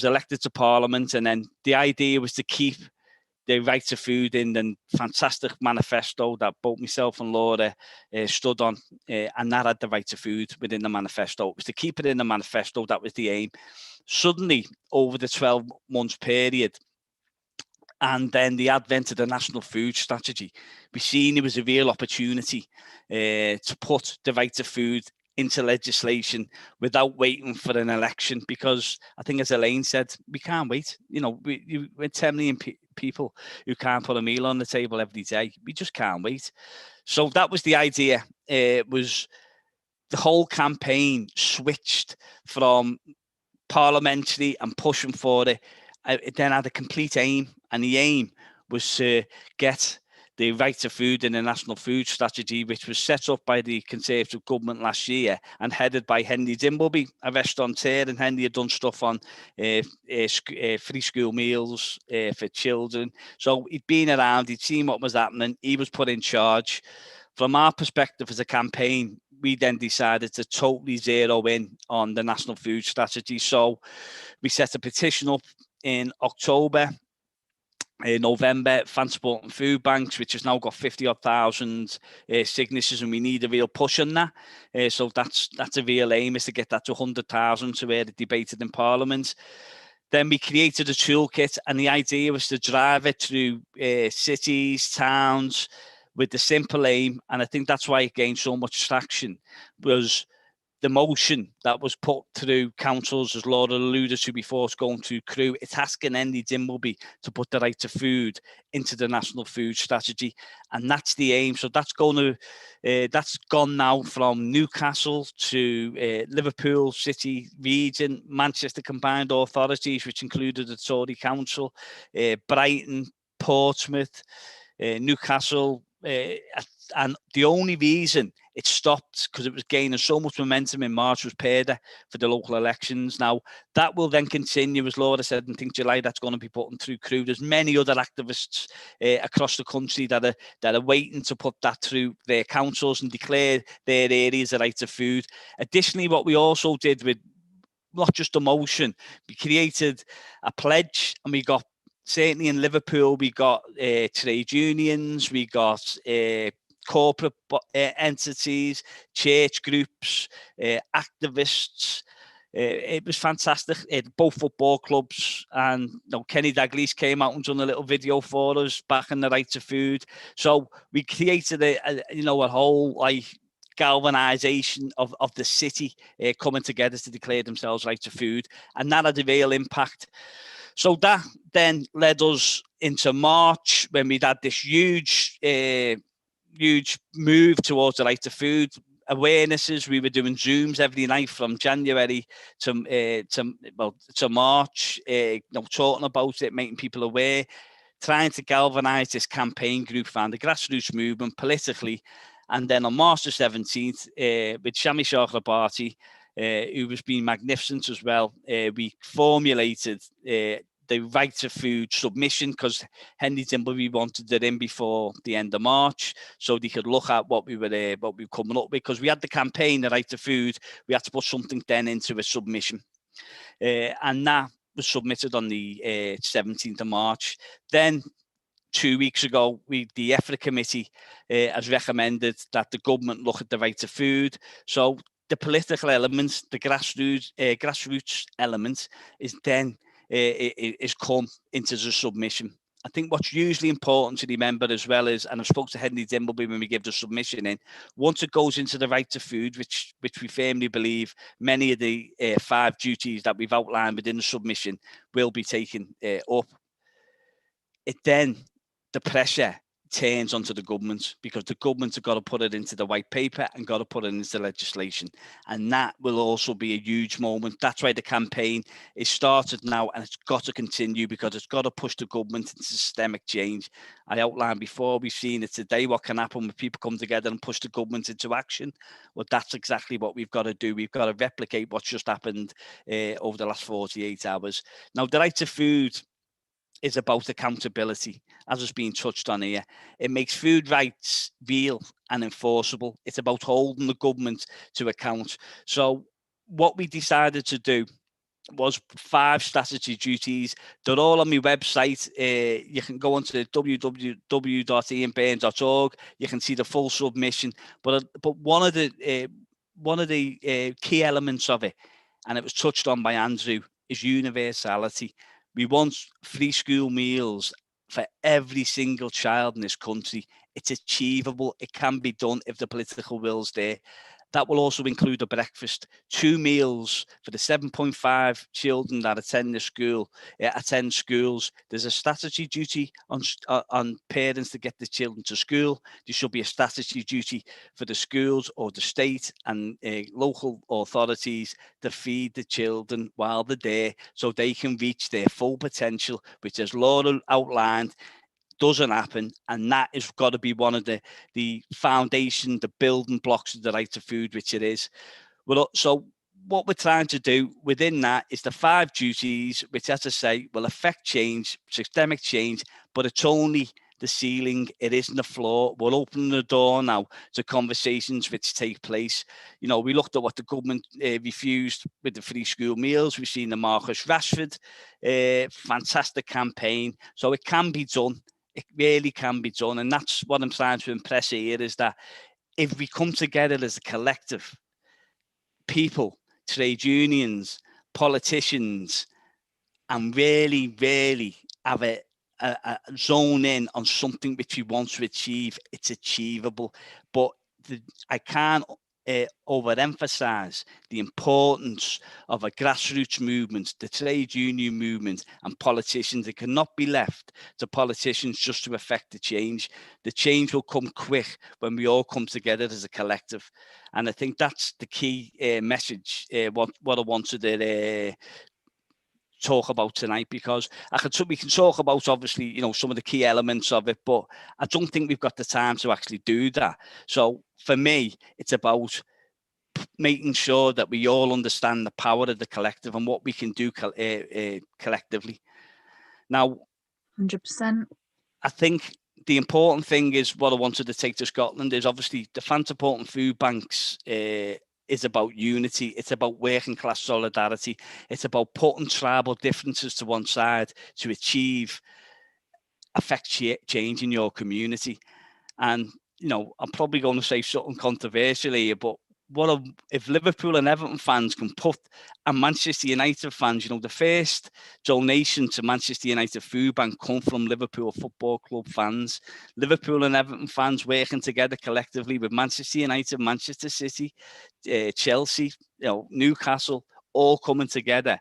elected to Parliament, and then the idea was to keep the right to food in the fantastic manifesto that both myself and Laura stood on, and that had the right to food within the manifesto. It was to keep it in the manifesto. That was the aim. Suddenly, over the 12 months period, and then the advent of the National Food Strategy, we seen it was a real opportunity to put the right to food into legislation without waiting for an election, because I think, as Elaine said, we can't wait. You know, we're 10 million people who can't put a meal on the table every day. We just can't wait. So that was the idea. It was the whole campaign switched from parliamentary and pushing for it. It then had a complete aim, and the aim was to get the right to food in the National Food Strategy, which was set up by the Conservative government last year and headed by Henry Dimbleby, a restaurateur, and Henry had done stuff on free school meals for children. So he'd been around, he'd seen what was happening, he was put in charge. From our perspective as a campaign, we then decided to totally zero in on the National Food Strategy. So we set a petition up in October. In November, fan supporting food banks, which has now got 50,000 signatures, and we need a real push on that. So that's a real aim, is to get that to 100,000 to where it debated in Parliament. Then we created a toolkit, and the idea was to drive it through cities, towns, with the simple aim, and I think that's why it gained so much traction, was the motion that was put through councils, as Laura alluded to before, it's going through Crewe. It's asking Henry Dimbleby to put the right to food into the National Food Strategy, and that's the aim. So that's that's gone now from Newcastle to Liverpool City region, Manchester combined authorities, which included the Tory Council, Brighton, Portsmouth, Newcastle, and the only reason it stopped, because it was gaining so much momentum in March, was Perda for the local elections. Now, that will then continue, as Laura said, and I think July, that's going to be put through Crewe. There's many other activists across the country that are waiting to put that through their councils and declare their areas the right to food. Additionally, what we also did with not just a motion, we created a pledge, and we got, certainly in Liverpool, we got trade unions, we got corporate entities, church groups, activists. It was fantastic. Both football clubs, and Kenny Dalglish came out and done a little video for us back in the right to food. So we created a whole galvanization of the city coming together to declare themselves right to food, and that had a real impact. So that then led us into March, when we'd had this huge move towards the right to food awarenesses. We were doing Zooms every night from January to March, talking about it, making people aware, trying to galvanise this campaign group, found the grassroots movement politically. And then on March the 17th, with Shami Chakrabarti, who has been magnificent as well, we formulated the right to food submission, because Henry Dimbleby wanted it in before the end of March, so they could look at what we were coming up with. Because we had the campaign, the right to food, we had to put something then into a submission, and that was submitted on the 17th of March. Then 2 weeks ago, the EFRA committee has recommended that the government look at the right to food. So the political elements, the grassroots element, is then is come into the submission. I think what's usually important to remember as well is, and I've spoken to Henry Dimbleby when we give the submission in, once it goes into the right to food, which we firmly believe many of the 5 duties that we've outlined within the submission will be taken up, it then, the pressure turns onto the government, because the government have got to put it into the white paper and got to put it into legislation, and that will also be a huge moment. That's why the campaign is started now, and it's got to continue, because it's got to push the government into systemic change. I outlined before, we've seen it today, what can happen when people come together and push the government into action. Well, that's exactly what we've got to do. We've got to replicate what's just happened over the last 48 hours. Now, the right to food is about accountability, as has been touched on here. It makes food rights real and enforceable. It's about holding the government to account. So what we decided to do was 5 strategy duties. They're all on my website. You can go onto www.ianburn.org. You can see the full submission. But one of the key elements of it, and it was touched on by Andrew, is universality. We want free school meals for every single child in this country. It's achievable. It can be done if the political will's there. That will also include a breakfast, 2 meals for the 7.5 children that attend schools. There's a statutory duty on parents to get the children to school. There should be a statutory duty for the schools or the state and local authorities to feed the children while they're there so they can reach their full potential, which, as Laura outlined, doesn't happen, and that has got to be one of the foundation, the building blocks of the right to food, which it is. Well, so what we're trying to do within that is the 5 duties, which, as I say, will affect change, systemic change, but it's only the ceiling, it isn't the floor. We're opening the door now to conversations which take place. You know, we looked at what the government refused with the free school meals. We've seen the Marcus Rashford fantastic campaign. So it can be done. It really can be done. And that's what I'm trying to impress here, is that if we come together as a collective, people, trade unions, politicians, and really, really have a zone in on something which we want to achieve, it's achievable. But I can't overemphasize the importance of a grassroots movement, the trade union movement, and politicians. It cannot be left to politicians just to affect the change. The change will come quick when we all come together as a collective. And I think that's the key message, what I wanted to talk about tonight, because we can talk about, obviously, you know, some of the key elements of it, but I don't think we've got the time to actually do that. So for me, it's about making sure that we all understand the power of the collective and what we can do collectively. Now, 100%. I think the important thing is, what I wanted to take to Scotland is, obviously, the Fanta Important Food Banks is about unity. It's about working class solidarity. It's about putting tribal differences to one side to affect change in your community. And, you know, I'm probably going to say something controversial here, but if Liverpool and Everton fans can put, and Manchester United fans, you know, the first donation to Manchester United Food Bank come from Liverpool Football Club fans. Liverpool and Everton fans working together collectively with Manchester United, Manchester City, Chelsea, you know, Newcastle, all coming together.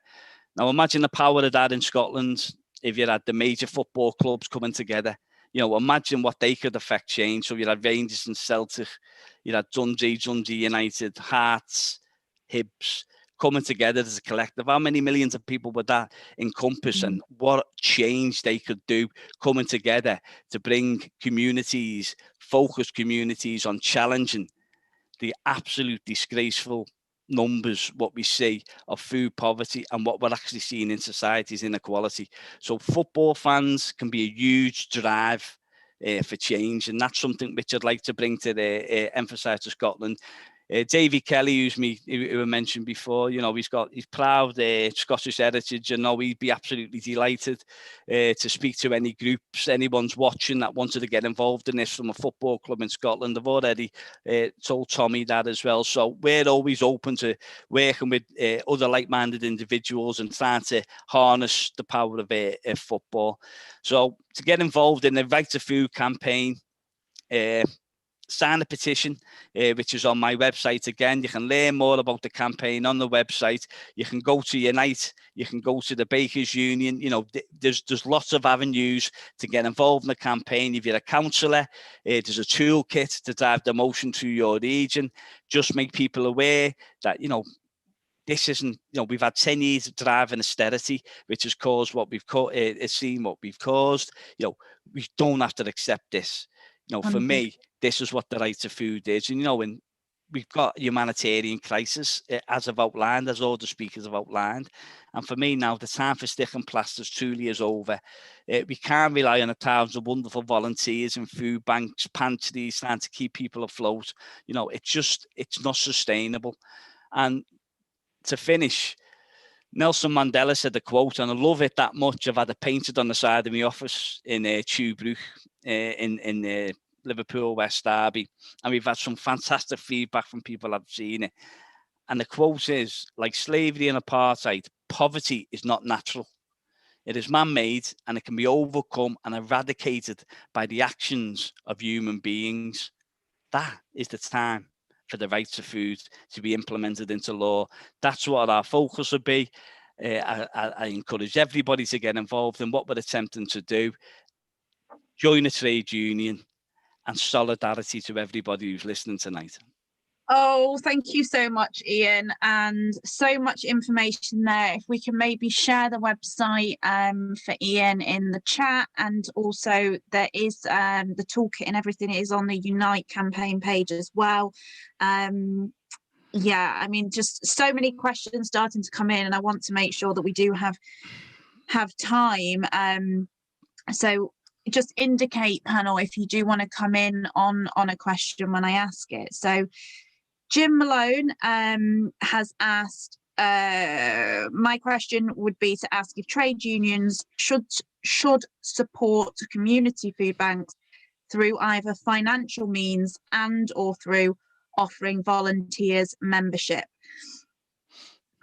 Now imagine the power of that in Scotland if you had the major football clubs coming together. You know, imagine what they could affect change. So you had Rangers and Celtic, you had Dundee United, Hearts, Hibs coming together as a collective. How many millions of people would that encompass, and what change they could do coming together to bring communities, focused communities on challenging the absolute disgraceful numbers, what we see of food poverty and what we're actually seeing in society's inequality. So football fans can be a huge drive for change, and that's something which I'd like to bring to emphasise to Scotland. Davy Kelly, who I mentioned before, you know, he's proud Scottish heritage, and know he'd be absolutely delighted to speak to any groups, anyone's watching that wanted to get involved in this from a football club in Scotland. I've already told Tommy that as well. So we're always open to working with other like-minded individuals and trying to harness the power of football. So to get involved in the Right to Food campaign, sign a petition, which is on my website. Again, you can learn more about the campaign on the website. You can go to Unite, you can go to the Bakers Union. You know, there's lots of avenues to get involved in the campaign. If you're a councillor, there's a toolkit to drive the motion through your region. Just make people aware that, you know, this isn't, you know, we've had 10 years of driving austerity, which has caused what we've seen what we've caused. You know, we don't have to accept this. You know, for me, this is what the right to food is. And, you know, when we've got a humanitarian crisis, as I've outlined, as all the speakers have outlined. And for me now, the time for stick and plasters truly is over. We can't rely on 1,000 wonderful volunteers in food banks, pantries, trying to keep people afloat. You know, it's not sustainable. And to finish, Nelson Mandela said a quote, and I love it that much. I've had it painted on the side of my office in Tubrook in Liverpool, West Derby, and we've had some fantastic feedback from people that have seen it. And the quote is, like slavery and apartheid, poverty is not natural. It is man-made and it can be overcome and eradicated by the actions of human beings. That is the time for the right to food to be implemented into law. That's what our focus would be. I encourage everybody to get involved in what we're attempting to do. Join a trade union, and solidarity to everybody who's listening tonight. Oh, thank you so much, Ian, and so much information there. If we can maybe share the website for Ian in the chat, and also there is the toolkit and everything is on the Unite campaign page as well. Yeah, I mean, just so many questions starting to come in, and I want to make sure that we do have time. So just indicate, panel, if you do want to come in on a question when I ask it. So Jim Malone has asked, my question would be to ask if trade unions should support community food banks through either financial means and or through offering volunteers membership.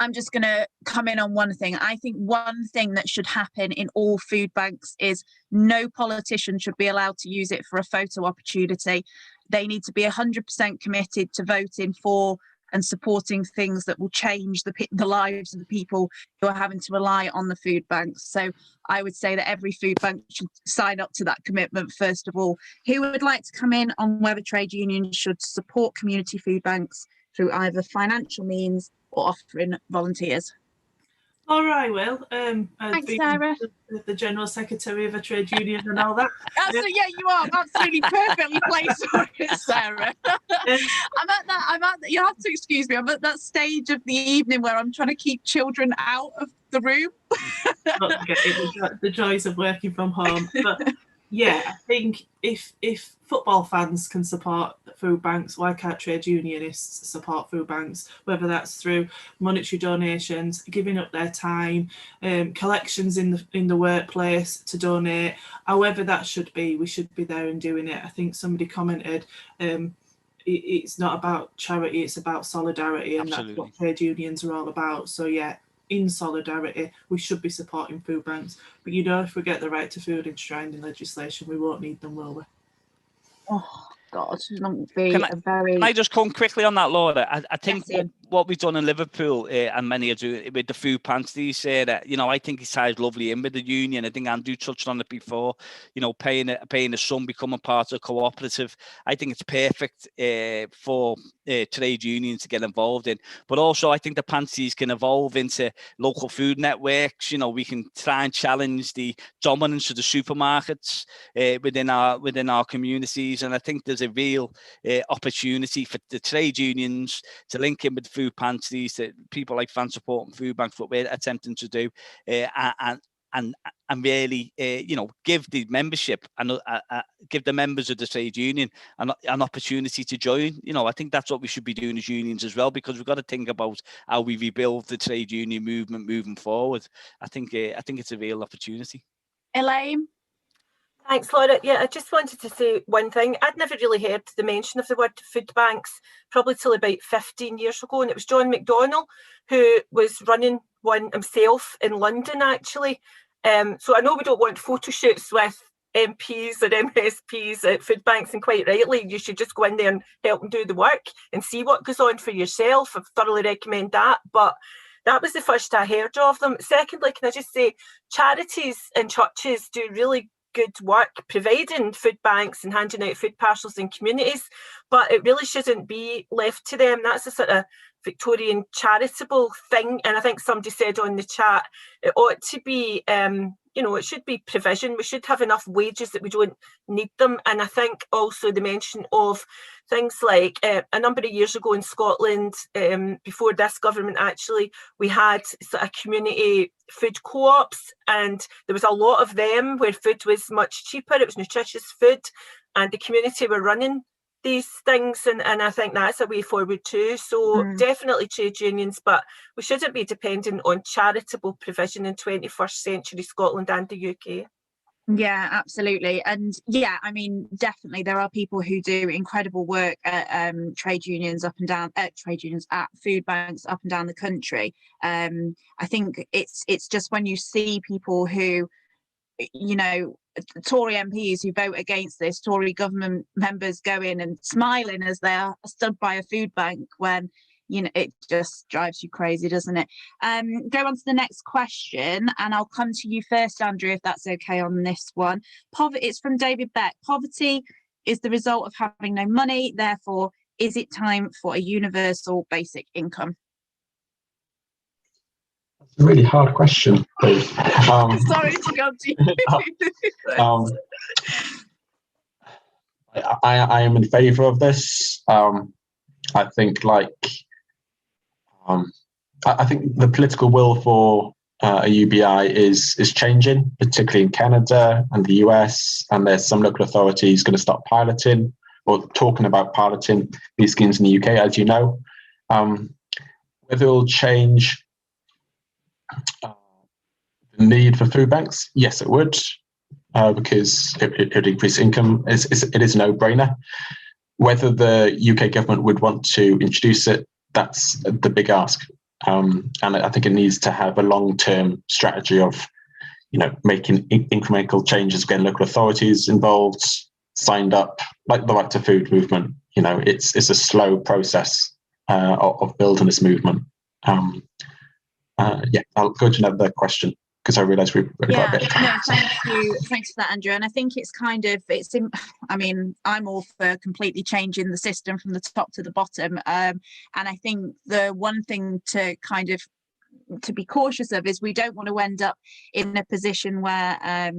I'm just going to come in on one thing. I think one thing that should happen in all food banks is no politician should be allowed to use it for a photo opportunity. They need to be 100% committed to voting for and supporting things that will change the lives of the people who are having to rely on the food banks. So I would say that every food bank should sign up to that commitment, first of all. Who would like to come in on whether trade unions should support community food banks through either financial means or offering volunteers? Laura, I will. Thanks, Sarah. The General Secretary of a trade union and all that. Absolutely, yeah, you are absolutely perfectly placed for it, Sarah. I'm at that, you have to excuse me, I'm at that stage of the evening where I'm trying to keep children out of the room. The joys of working from home. But yeah, I think if football fans can support food banks, why can't trade unionists support food banks? Whether that's through monetary donations, giving up their time, collections in the workplace to donate, however that should be, we should be there and doing it. I think somebody commented, it's not about charity, it's about solidarity, and Absolutely. That's what trade unions are all about. So yeah, in solidarity, we should be supporting food banks. But you know, if we get the right to food enshrined in legislation, we won't need them, will we? Oh God, not be Can a very. Can I just come quickly on that, Laura? I think Yes, what we've done in Liverpool, and many are doing with the food pantries, you know, I think it ties lovely in with the union. I think Andrew touched on it before. You know, paying a son, becoming part of a cooperative. I think it's perfect for trade unions to get involved in. But also, I think the pantries can evolve into local food networks. You know, we can try and challenge the dominance of the supermarkets within our communities, and I think there's a real opportunity for the trade unions to link in with food pantries, that people like Fan Support and Food Banks, what we're attempting to do, and really, you know, give the membership and give the members of the trade union an opportunity to join. You know, I think that's what we should be doing as unions as well, because we've got to think about how we rebuild the trade union movement moving forward. I think it's a real opportunity. Elaine? Thanks, Laura. Yeah, I just wanted to say one thing. I'd never really heard the mention of the word food banks probably till about 15 years ago, and it was John McDonnell who was running one himself in London, actually. So I know we don't want photo shoots with MPs or MSPs at food banks, and quite rightly, you should just go in there and help them do the work and see what goes on for yourself. I thoroughly recommend that. But that was the first I heard of them. Secondly, can I just say, charities and churches do really good work providing food banks and handing out food parcels in communities, but it really shouldn't be left to them. That's a sort of Victorian charitable thing, and I think somebody said on the chat it ought to be you know, it should be provision. We should have enough wages that we don't need them. And I think also the mention of things like a number of years ago in Scotland, before this government actually, we had sort of community food co-ops, and there was a lot of them where food was much cheaper. It was nutritious food, and the community were running these things, and I think that's a way forward too. So definitely trade unions, but we shouldn't be dependent on charitable provision in 21st century Scotland and the UK. Yeah, absolutely. And yeah, I mean, definitely there are people who do incredible work at trade unions up and down, trade unions at food banks up and down the country. I think it's just when you see people who, you know, Tory MPs who vote against this, Tory government members go in and smiling as they are stood by a food bank, when, you know, it just drives you crazy, doesn't it? Go on to the next question, and I'll come to you first, Andrew, if that's okay on this one. It's from David Beck. Poverty is the result of having no money. Therefore, is it time for a universal basic income? That's a really hard question. Sorry to come to you. I am in favour of this. I think, I think the political will for a UBI is changing, particularly in Canada and the US, and there's some local authorities going to start piloting or talking about piloting these schemes in the UK, as you know. Whether it will change the need for food banks, yes, it would, because it would increase income. It is a no-brainer. Whether the UK government would want to introduce it, that's the big ask. And I think it needs to have a long-term strategy of, you know, making incremental changes, getting local authorities involved, signed up, like the Right to Food movement. You know, it's a slow process of building this movement. Yeah, I'll go to another question, because I realise we've got a bit of time. No, thank you. Thanks for that, Andrew. And I think it's kind of, I mean, I'm all for completely changing the system from the top to the bottom. And I think the one thing to kind of to be cautious of is we don't want to end up in a position where,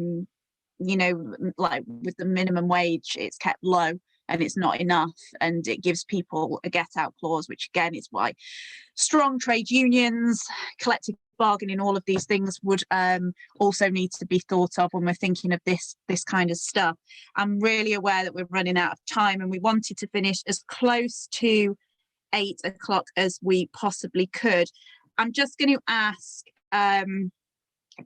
you know, like with the minimum wage, it's kept low and it's not enough, and it gives people a get out clause, which again is why strong trade unions, collective bargaining, all of these things would also need to be thought of when we're thinking of this kind of stuff. I'm really aware that we're running out of time, and we wanted to finish as close to 8 o'clock as we possibly could. I'm just going to ask,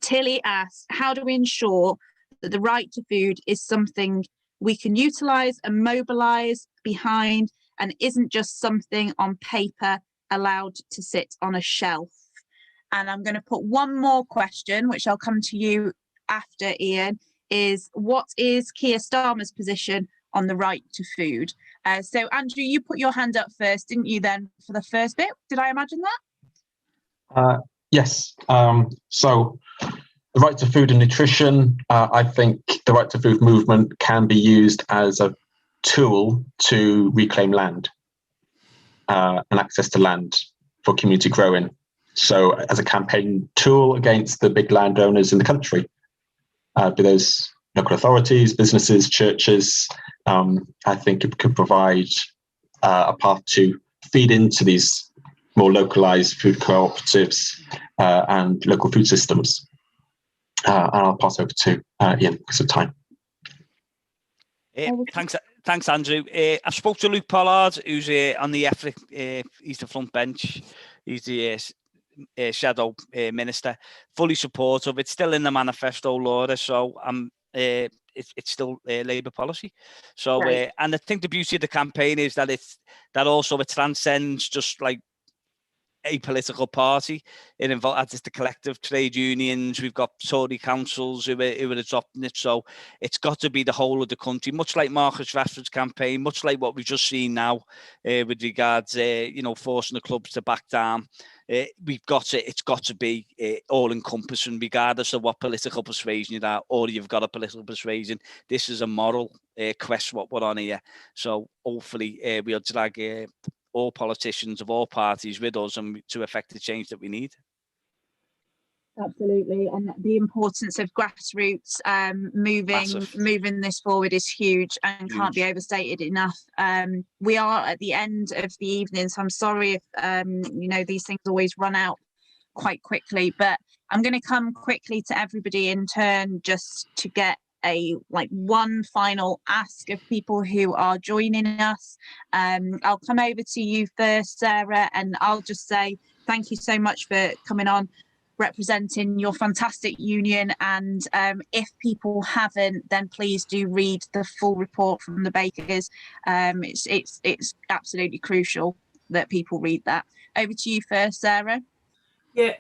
Tilly asked, how do we ensure that the right to food is something we can utilise and mobilise behind, and isn't just something on paper allowed to sit on a shelf? And I'm going to put one more question, which I'll come to you after, Ian, is what is Keir Starmer's position on the right to food? So, Andrew, you put your hand up first, didn't you, then, for the first bit? Did I imagine that? Yes. So the right to food and nutrition, I think the right to food movement can be used as a tool to reclaim land and access to land for community growing. So as a campaign tool against the big landowners in the country, be those local authorities, businesses, churches, I think it could provide a path to feed into these more localized food cooperatives and local food systems. And I'll pass over to Ian because of time. Thanks, Andrew. I spoke to Luke Pollard, who's on the he's the front bench. He's the shadow minister, fully supportive. It's still in the manifesto, Laura, so it's still Labour policy. So, right. And I think the beauty of the campaign is that it transcends just like a political party. It involves the collective trade unions. We've got Tory councils who are adopting it. So it's got to be the whole of the country, much like Marcus Rashford's campaign, much like what we've just seen now with regards, forcing the clubs to back down. It's got to be all encompassing, regardless of what political persuasion you are, or you've got a political persuasion. This is a moral quest what we're on here. So hopefully we'll drag all politicians of all parties with us and to affect the change that we need. Absolutely, and the importance of grassroots moving this forward is huge and can't be overstated enough. We are at the end of the evening, so I'm sorry if these things always run out quite quickly, but I'm going to come quickly to everybody in turn just to get one final ask of people who are joining us. I'll come over to you first, Sarah, and I'll just say thank you so much for coming on. representing your fantastic union. And if people haven't, then please do read the full report from the bakers. It's absolutely crucial that people read that. Over to you first, Sarah. Yeah,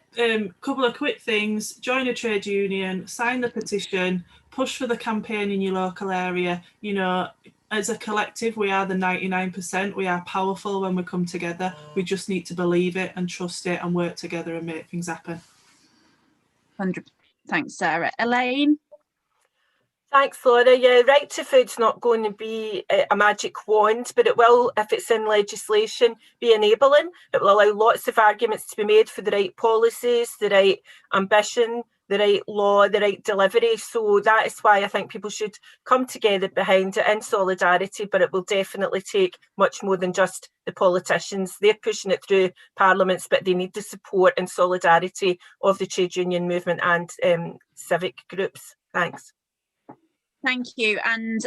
couple of quick things. Join a trade union, sign the petition, push for the campaign in your local area. You know, as a collective, we are the 99%. We are powerful when we come together. We just need to believe it and trust it and work together and make things happen. 100%. Thanks, Sarah. Elaine? Thanks, Laura. Yeah, right to food's not going to be a magic wand, but it will, if it's in legislation, be enabling. It will allow lots of arguments to be made for the right policies, the right ambition, the right law, the right delivery. So that is why I think people should come together behind it in solidarity, but it will definitely take much more than just the politicians. They're pushing it through parliaments, but they need the support and solidarity of the trade union movement and civic groups. Thanks. Thank you. And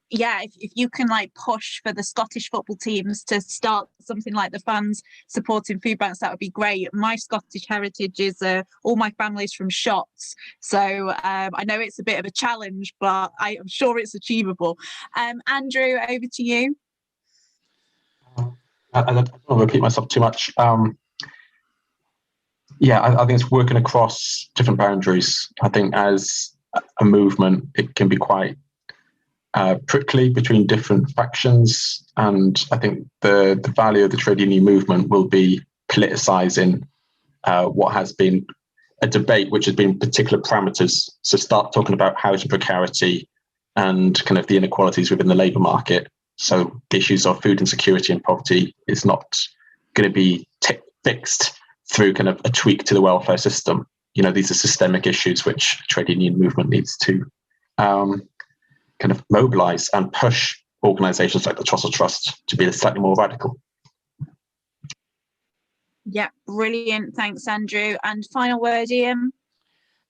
yeah, if you can like push for the Scottish football teams to start something like the fans supporting food banks, that would be great. My Scottish heritage is all my family's from Shotts, so I know it's a bit of a challenge, but I am sure it's achievable. Andrew, over to you. I don't want to repeat myself too much. Yeah, I think it's working across different boundaries. I think as a movement, it can be quite prickly between different factions, and I think the value of the trade union movement will be politicising what has been a debate which has been particular parameters. So start talking about housing precarity and kind of the inequalities within the labour market. So the issues of food insecurity and poverty is not going to be fixed through kind of a tweak to the welfare system. You know, these are systemic issues which trade union movement needs to kind of mobilise and push organisations like the Trussell Trust to be slightly more radical. Yeah, brilliant. Thanks, Andrew. And final word, Ian.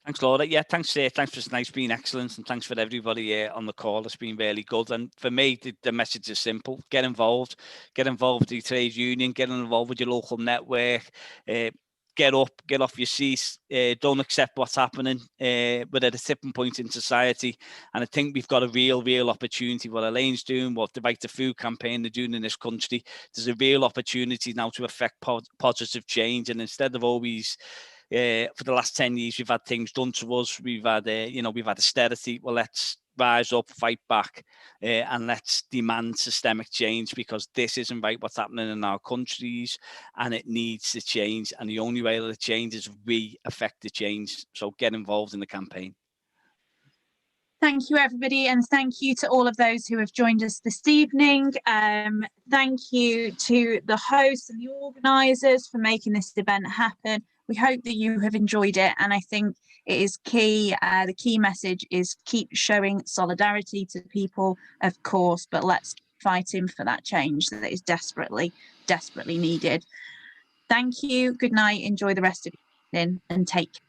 Thanks, Laura. Yeah, thanks for tonight's been excellent, and thanks for everybody on the call. It's been really good. And for me, the message is simple: get involved with the trade union, get involved with your local network. Get up, get off your seats. Don't accept what's happening. We're at a tipping point in society, and I think we've got a real opportunity. What Elaine's doing, what the Right to Food campaign are doing in this country, there's a real opportunity now to affect positive change. And instead of always, for the last 10 years, we've had things done to us. We've had, we've had austerity. Well, let's rise up, fight back, and let's demand systemic change, because this isn't right what's happening in our countries, and it needs to change. And the only way that it changes is we affect the change. So get involved in the campaign. Thank you, everybody, and thank you to all of those who have joined us this evening. Thank you to the hosts and the organisers for making this event happen. We hope that you have enjoyed it, and I think it is key. The key message is keep showing solidarity to people, of course, but let's keep fighting for that change that is desperately needed. Thank you. Good night. Enjoy the rest of your evening and take care.